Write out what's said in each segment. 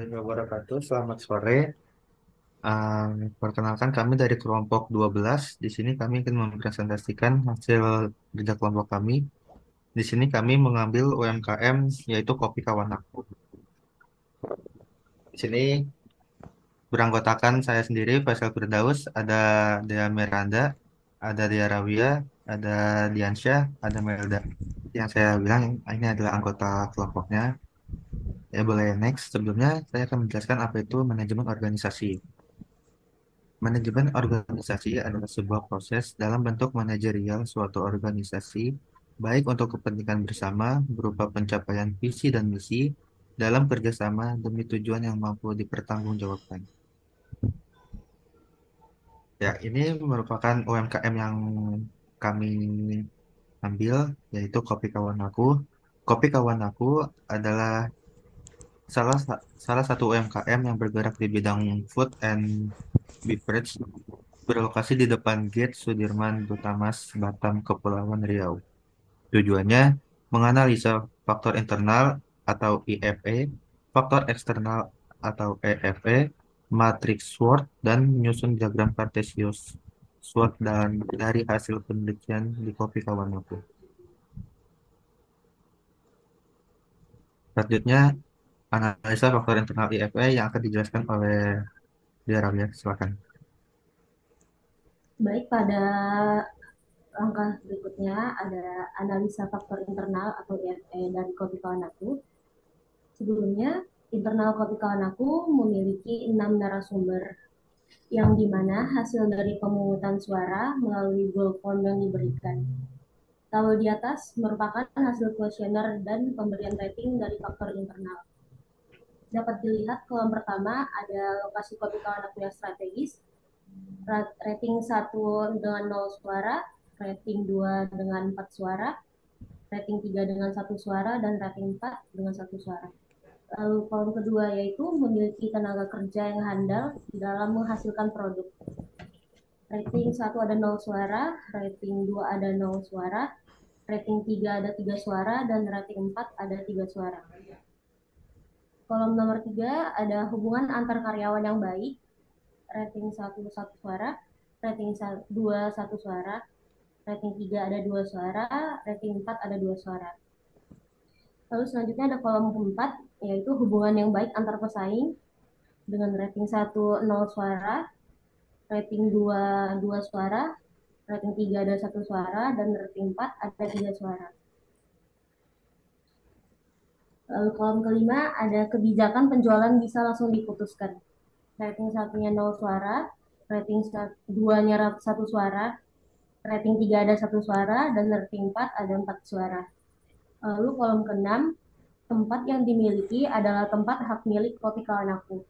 Warahmatullahi wabarakatuh. Selamat sore. Perkenalkan kami dari kelompok 12. Di sini kami akan mempresentasikan hasil kerja kelompok kami. Di sini kami mengambil UMKM yaitu Kopi Kawanaku. Di sini beranggotakan saya sendiri Faisal Firdaus, ada Dea Miranda, ada Dea Rawia, ada Diansyah, ada Melda. Yang saya bilang ini adalah anggota kelompoknya. Ya boleh next. Sebelumnya saya akan menjelaskan apa itu manajemen organisasi. Manajemen organisasi adalah sebuah proses dalam bentuk manajerial suatu organisasi, baik untuk kepentingan bersama berupa pencapaian visi dan misi dalam kerjasama demi tujuan yang mampu dipertanggungjawabkan. Ya, ini merupakan UMKM yang kami ambil, yaitu Kopi Kawan Aku. Kopi Kawan Aku adalah salah satu UMKM yang bergerak di bidang food and beverage berlokasi di depan gate Sudirman Butamas, Batam, Kepulauan Riau. Tujuannya menganalisa faktor internal atau IFE, faktor eksternal atau EFE, matriks SWOT, dan menyusun diagram kartesius SWOT dan dari hasil penelitian di Kopi Kawanatu. Selanjutnya, analisa faktor internal IFE yang akan dijelaskan oleh Diaramya. Silakan. Baik, pada langkah berikutnya ada analisa faktor internal atau IFE dari Kopi Kawan Aku. Sebelumnya, internal Kopi Kawan Aku memiliki 6 narasumber yang dimana hasil dari pemungutan suara melalui Google Form yang diberikan. Tabel di atas merupakan hasil kuesioner dan pemberian rating dari faktor internal. Dapat dilihat kolom pertama ada lokasi Kopi Kawan Aku yang strategis, rating 1 dengan 0 suara, rating 2 dengan 4 suara, rating 3 dengan 1 suara, dan rating 4 dengan 1 suara. Lalu kolom kedua yaitu memiliki tenaga kerja yang handal di dalam menghasilkan produk. Rating 1 ada 0 suara, rating 2 ada 0 suara, rating 3 ada 3 suara, dan rating 4 ada 3 suara. Kolom nomor 3 ada hubungan antar karyawan yang baik, rating 1 1 suara, rating 2 1 suara, rating 3 ada 2 suara, rating 4 ada 2 suara. Lalu selanjutnya ada kolom keempat, yaitu hubungan yang baik antar pesaing dengan rating 1 0 suara, rating 2 2 suara, rating 3 ada 1 suara, dan rating 4 ada 3 suara. Lalu kolom kelima ada kebijakan penjualan bisa langsung diputuskan. Rating satunya 0 suara, rating 2-nya 1 suara, rating 3 ada 1 suara, dan rating 4 ada 4 suara. Lalu kolom keenam, tempat yang dimiliki adalah tempat hak milik Kopi Kawan Aku.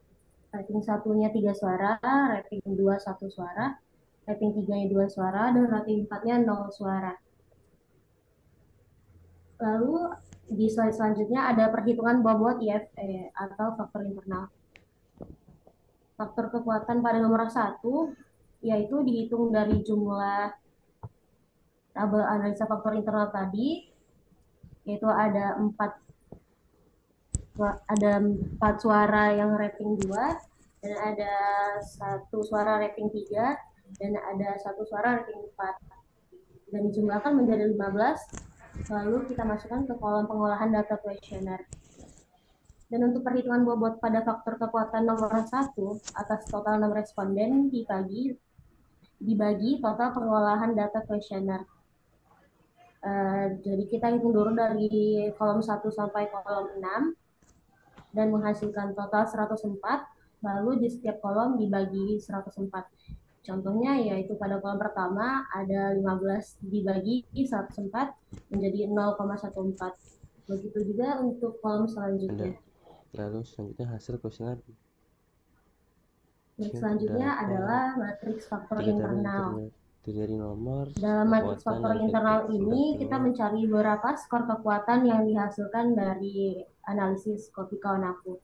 Rating satunya 3 suara, rating 2 1 suara, rating 3-nya 2 suara, dan rating 4-nya 0 suara. Lalu di slide selanjutnya ada perhitungan bobot IFE atau faktor internal. Faktor kekuatan pada nomor 1 yaitu dihitung dari jumlah tabel analisa faktor internal tadi, yaitu ada 4 suara yang rating 2, dan ada 1 suara rating 3, dan ada 1 suara rating 4. Dan dijumlahkan menjadi 15, lalu kita masukkan ke kolom pengolahan data kuesioner. Dan untuk perhitungan bobot pada faktor kekuatan nomor 1 atas total 6 responden dibagi total pengolahan data kuesioner. Jadi kita hitung dulu dari kolom 1 sampai kolom 6 dan menghasilkan total 104, lalu di setiap kolom dibagi 104. Contohnya yaitu pada kolom pertama ada 15 dibagi 104 menjadi 0,14. Begitu juga untuk kolom selanjutnya. Lalu selanjutnya hasil kuesioner Selanjutnya adalah matriks faktor internal. dari nomor Dalam matriks faktor internal ini kita mencari beberapa skor kekuatan yang dihasilkan dari analisis Kopi Kawan Aku.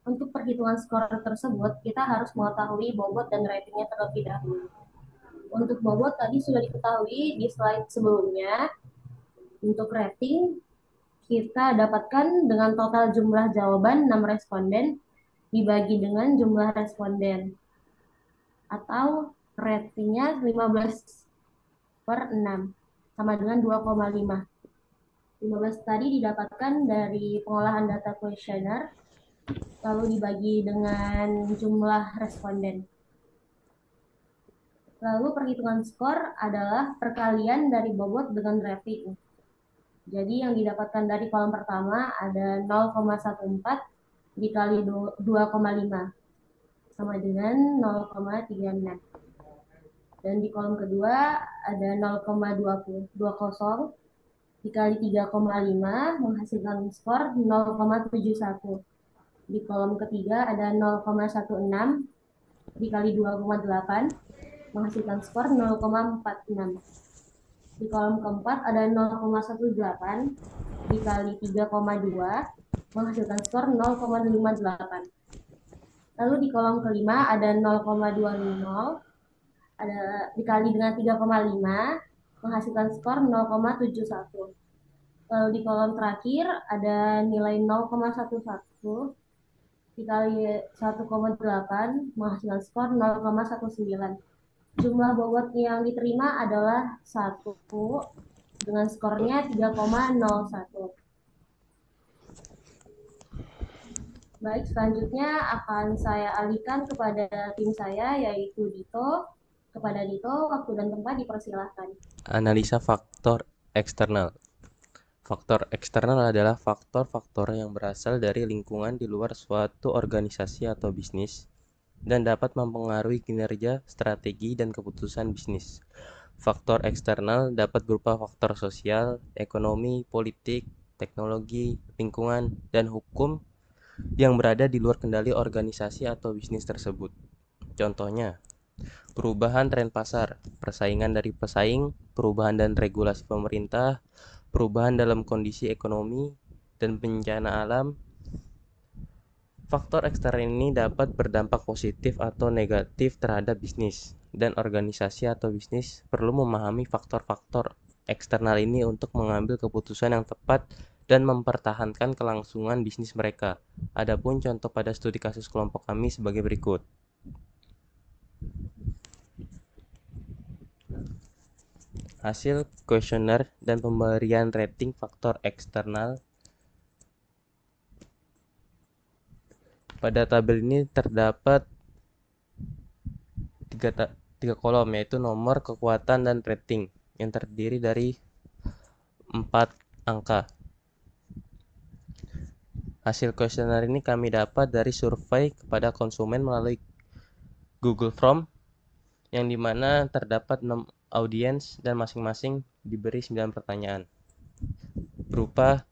Untuk perhitungan skor tersebut, kita harus mengetahui bobot dan ratingnya terlebih dahulu. Untuk bobot tadi sudah diketahui di slide sebelumnya. Untuk rating kita dapatkan dengan total jumlah jawaban 6 responden dibagi dengan jumlah responden, atau ratingnya 15/6 sama dengan 2,5. 15 tadi didapatkan dari pengolahan data kuesioner lalu dibagi dengan jumlah responden. Lalu perhitungan skor adalah perkalian dari bobot dengan rating. Jadi yang didapatkan dari kolom pertama ada 0,14 dikali 2,5 sama dengan 0,36. Dan di kolom kedua ada 0,20 dikali 3,5 menghasilkan skor 0,71. Di kolom ketiga ada 0,16 dikali 2,8 menghasilkan skor 0,46. Di kolom keempat ada 0,18 dikali 3,2 menghasilkan skor 0,58. Lalu di kolom kelima ada 0,20 ada dikali dengan 3,5 menghasilkan skor 0,71. Lalu di kolom terakhir ada nilai 0,11 dikali 1,8 menghasilkan skor 0,19. Jumlah bobot yang diterima adalah 1 dengan skornya 3,01. Baik, selanjutnya akan saya alihkan kepada tim saya, yaitu Dito. Kepada Dito, waktu dan tempat dipersilahkan. Analisa faktor eksternal. Faktor eksternal adalah faktor-faktor yang berasal dari lingkungan di luar suatu organisasi atau bisnis dan dapat mempengaruhi kinerja, strategi, dan keputusan bisnis. Faktor eksternal dapat berupa faktor sosial, ekonomi, politik, teknologi, lingkungan, dan hukum yang berada di luar kendali organisasi atau bisnis tersebut. Contohnya, perubahan tren pasar, persaingan dari pesaing, perubahan dan regulasi pemerintah, perubahan dalam kondisi ekonomi, dan bencana alam. Faktor eksternal ini dapat berdampak positif atau negatif terhadap bisnis, dan organisasi atau bisnis perlu memahami faktor-faktor eksternal ini untuk mengambil keputusan yang tepat dan mempertahankan kelangsungan bisnis mereka. Adapun contoh pada studi kasus kelompok kami sebagai berikut. Hasil kuesioner dan pemberian rating faktor eksternal. Pada tabel ini terdapat tiga kolom, yaitu nomor, kekuatan, dan rating yang terdiri dari 4 angka. Hasil kuesioner ini kami dapat dari survei kepada konsumen melalui Google Form, yang dimana terdapat 6 audiens dan masing-masing diberi 9 pertanyaan. Berupa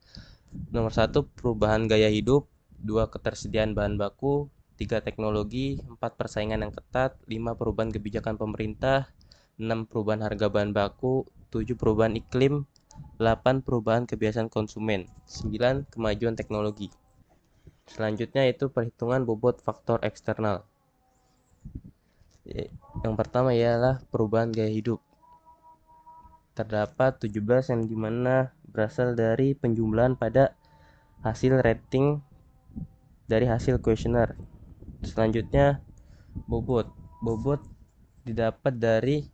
nomor 1 perubahan gaya hidup, 2 ketersediaan bahan baku, 3 teknologi, 4 persaingan yang ketat, 5 perubahan kebijakan pemerintah, 6 perubahan harga bahan baku, 7 perubahan iklim, 8 perubahan kebiasaan konsumen, 9 kemajuan teknologi. Selanjutnya itu perhitungan bobot faktor eksternal. Yang pertama ialah perubahan gaya hidup. Terdapat 17 yang dimana berasal dari penjumlahan pada hasil rating dari hasil kuesioner. Selanjutnya bobot. Bobot didapat dari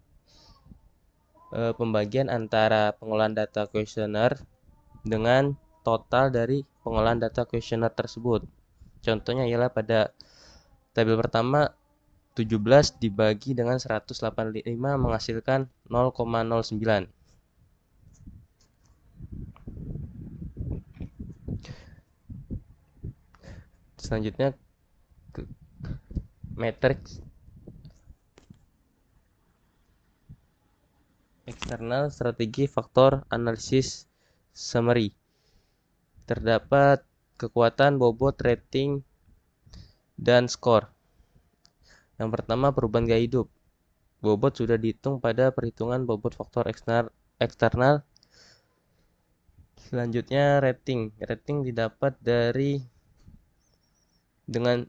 pembagian antara pengolahan data kuesioner dengan total dari pengolahan data kuesioner tersebut. Contohnya ialah pada tabel pertama 17 dibagi dengan 185 menghasilkan 0,09. Selanjutnya matriks eksternal strategi faktor analisis summary. Terdapat kekuatan, bobot, rating, dan skor. Yang pertama perubahan gaya hidup. Bobot sudah dihitung pada perhitungan bobot faktor eksternal. Selanjutnya rating. Rating didapat dengan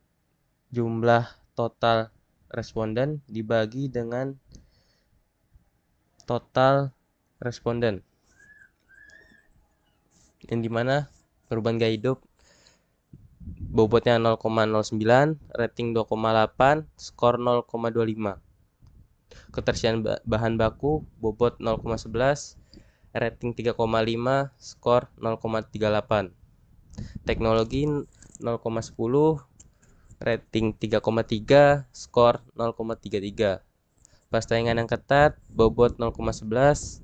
jumlah total responden dibagi dengan total responden. yang dimana perubahan gaya hidup bobotnya 0,09, rating 2,8, skor 0,25. Ketersediaan bahan baku bobot 0,11, rating 3,5, skor 0,38. Teknologi 0,10, rating 3,3, skor 0,33. Persaingan yang ketat bobot 0,11,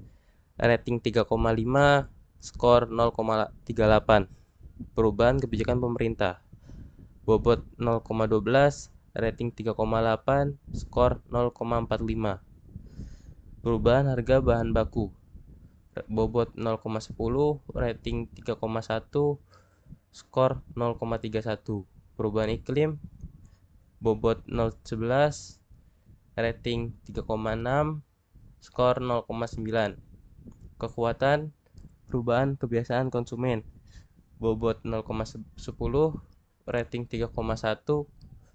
rating 3,5, skor 0,38. Perubahan kebijakan pemerintah bobot 0,12, rating 3,8, skor 0,45. Perubahan harga bahan baku bobot 0,10, rating 3,1, skor 0,31. Perubahan iklim bobot 0,11, rating 3,6, skor 0,9. Kekuatan perubahan kebiasaan konsumen bobot 0,10, rating 3,1,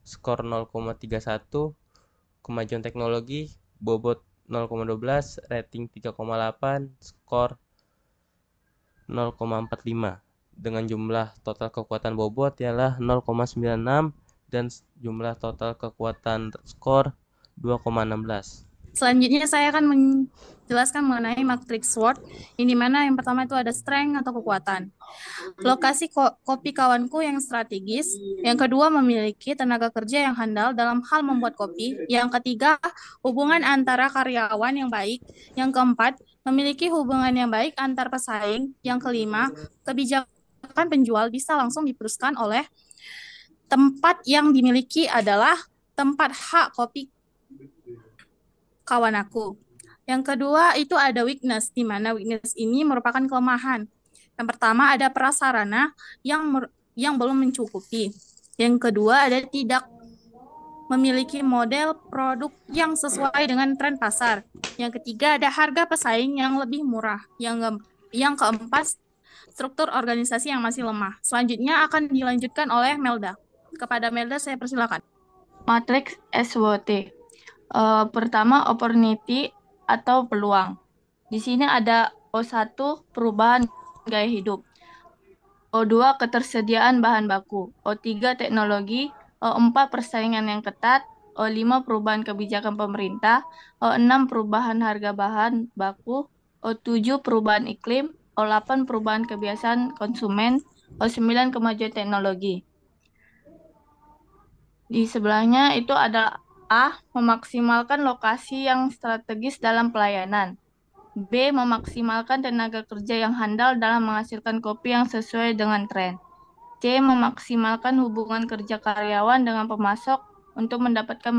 skor 0,31. Kemajuan teknologi bobot 0,12, rating 3,8, skor 0,45. Dengan jumlah total kekuatan bobot ialah 0,96 dan jumlah total kekuatan skor 2,16. Selanjutnya saya akan menjelaskan mengenai matrix SWOT, yang dimana yang pertama itu ada strength atau kekuatan. Lokasi kopi kawanku yang strategis. Yang kedua, memiliki tenaga kerja yang handal dalam hal membuat kopi. Yang ketiga, hubungan antara karyawan yang baik. Yang keempat, memiliki hubungan yang baik antar pesaing. Yang kelima, kebijakan penjual bisa langsung diteruskan oleh tempat yang dimiliki adalah tempat hak kopi kawan aku. Yang kedua itu ada weakness, di mana weakness ini merupakan kelemahan. Yang pertama ada prasarana yang belum mencukupi. Yang kedua ada tidak memiliki model produk yang sesuai dengan tren pasar. Yang ketiga ada harga pesaing yang lebih murah. Yang keempat struktur organisasi yang masih lemah. Selanjutnya akan dilanjutkan oleh Melda. Kepada Melda saya persilakan. Matrix SWOT. Pertama, opportunity atau peluang. Di sini ada O1, perubahan gaya hidup. O2, ketersediaan bahan baku. O3, teknologi. O4, persaingan yang ketat. O5, perubahan kebijakan pemerintah. O6, perubahan harga bahan baku. O7, perubahan iklim. O8, perubahan kebiasaan konsumen. O9, kemajuan teknologi. Di sebelahnya itu ada A, memaksimalkan lokasi yang strategis dalam pelayanan. B, memaksimalkan tenaga kerja yang handal dalam menghasilkan kopi yang sesuai dengan tren. C, memaksimalkan hubungan kerja karyawan dengan pemasok untuk mendapatkan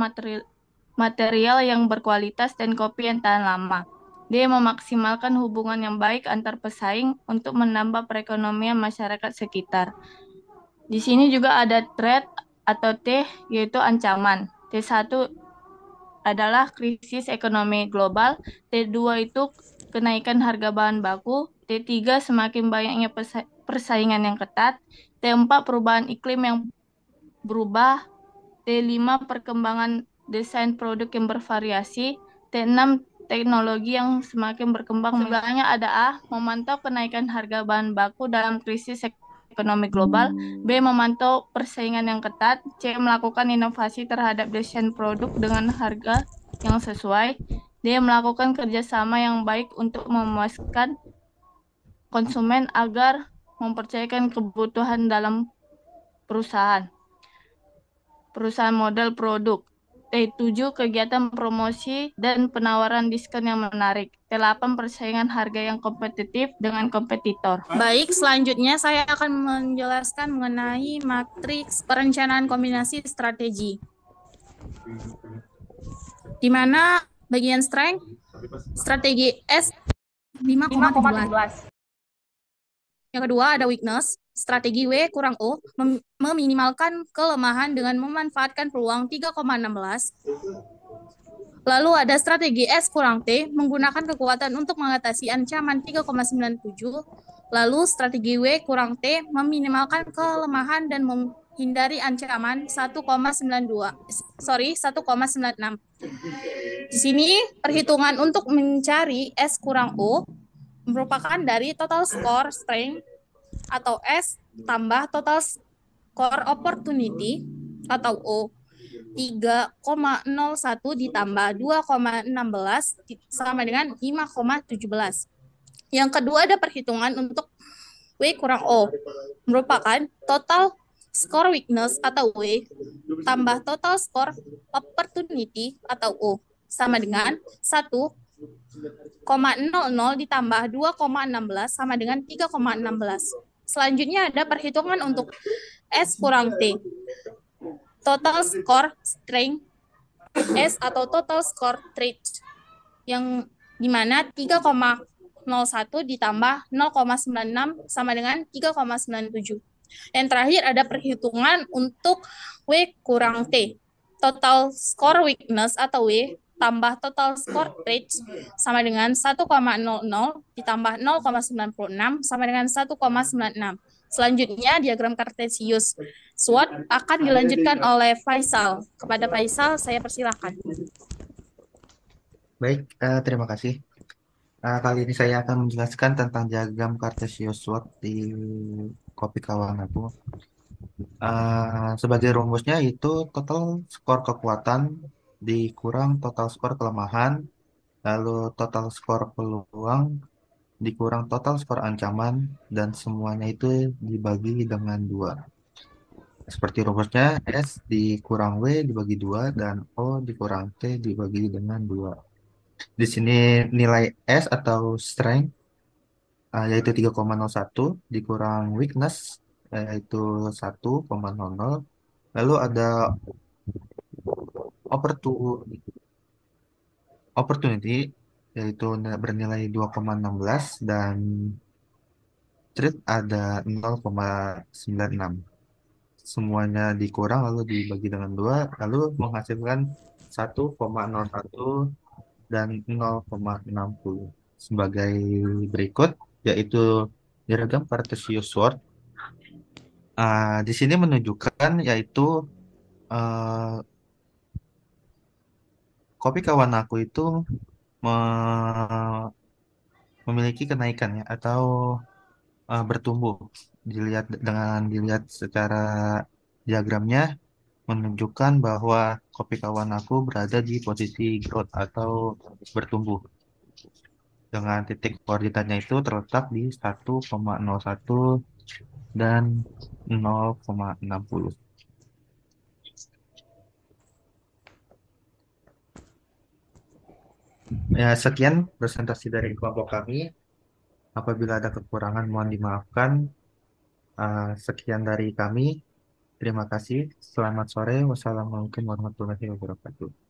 material yang berkualitas dan kopi yang tahan lama. D, memaksimalkan hubungan yang baik antar pesaing untuk menambah perekonomian masyarakat sekitar. Di sini juga ada threat atau T, yaitu ancaman. T1 adalah krisis ekonomi global, T2 itu kenaikan harga bahan baku, T3 semakin banyaknya persaingan yang ketat, T4 perubahan iklim yang berubah, T5 perkembangan desain produk yang bervariasi, T6 teknologi yang semakin berkembang. Sebelahnya ada A, memantau kenaikan harga bahan baku dalam krisis ekonomi global. B, memantau persaingan yang ketat. C, melakukan inovasi terhadap desain produk dengan harga yang sesuai. D, melakukan kerjasama yang baik untuk memuaskan konsumen agar mempercayakan kebutuhan dalam perusahaan model produk. T7, kegiatan promosi dan penawaran diskon yang menarik. T8, persaingan harga yang kompetitif dengan kompetitor. Baik, selanjutnya saya akan menjelaskan mengenai matriks perencanaan kombinasi strategi. Di mana bagian strength, strategi S 5,17. Yang kedua ada weakness, strategi W kurang O, meminimalkan kelemahan dengan memanfaatkan peluang 3,16. Lalu ada strategi S kurang T, menggunakan kekuatan untuk mengatasi ancaman 3,97. Lalu strategi W kurang T, meminimalkan kelemahan dan menghindari ancaman 1,96. Di sini perhitungan untuk mencari S kurang O merupakan dari total score strength atau S tambah total score opportunity atau O 3,01 ditambah 2,16 sama dengan 5,17. Yang kedua ada perhitungan untuk W kurang O, merupakan total score weakness atau W tambah total score opportunity atau O sama dengan 1,00 ditambah 2,16 sama dengan 3,16. Selanjutnya ada perhitungan untuk S kurang T. Total score strength S atau total score trait yang dimana 3,01 ditambah 0,96 sama dengan 3,97. Yang terakhir ada perhitungan untuk W kurang T. Total score weakness atau W tambah total score trait sama dengan 1,00 ditambah 0,96 sama dengan 1,96. Selanjutnya diagram Cartesius SWOT akan dilanjutkan oleh Faisal. Kepada Faisal saya persilahkan. Baik, terima kasih. Kali ini saya akan menjelaskan tentang diagram Cartesius SWOT di kopi kawan aku. Sebagai rumusnya itu total skor kekuatan dikurang total skor kelemahan, lalu total skor peluang dikurang total skor ancaman, dan semuanya itu dibagi dengan 2. Seperti rumusnya, S dikurang W dibagi 2 dan O dikurang T dibagi dengan 2. Di sini nilai S atau strength yaitu 3,01 dikurang weakness yaitu 1,00. Lalu ada opportunity yaitu bernilai 2,16 dan threat ada 0,96. Semuanya dikurang lalu dibagi dengan 2 lalu menghasilkan 1,01 dan 0,60 sebagai berikut, yaitu diagram Cartesius SWOT. Di sini menunjukkan yaitu kopi kawan aku itu memiliki kenaikan ya atau bertumbuh. Dilihat secara diagramnya menunjukkan bahwa kopi kawan aku berada di posisi growth atau bertumbuh. Dengan titik koordinatnya itu terletak di 1,01 dan 0,60. Ya, sekian presentasi dari kelompok kami. Apabila ada kekurangan mohon dimaafkan. Sekian dari kami. Terima kasih. Selamat sore. Wassalamualaikum warahmatullahi wabarakatuh.